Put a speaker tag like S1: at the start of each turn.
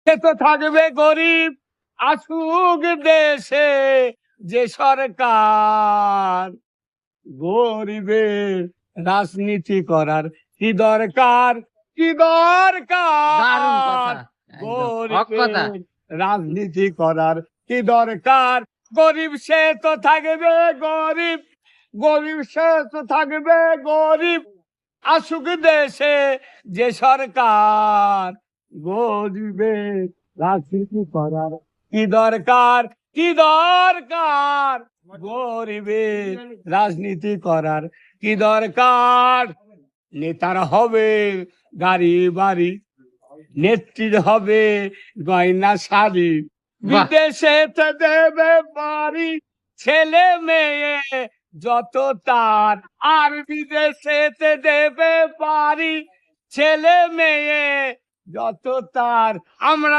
S1: সে তো থাকবে গরিব, আসুক দেশে যে সরকার। গরিবের রাজনীতি করার কি দরকার, কি
S2: দারুণ
S1: দরকার।
S2: কথা, একদম হক কথা।
S1: গরিবের রাজনীতি করার কি দরকার। গরিব সে তো থাকবে গরিব, গরিব সে তো থাকবে গরিব, আসুক দেশে যে সরকার। গরিবের রাজনীতি করার কি দরকার, কি দরকার। গরিবের রাজনীতি করার কি দরকার। নেতার হবে গাড়ি বাড়ি, নেত্রীর হবে গয়না শাড়ি,
S2: বাহ।
S1: বিদেশে তো দেবে বাড়ি, ছেলে মেয়ে যত তার। আর বিদেশে তো দেবে বাড়ি, ছেলে মেয়ে যত তার। আমরা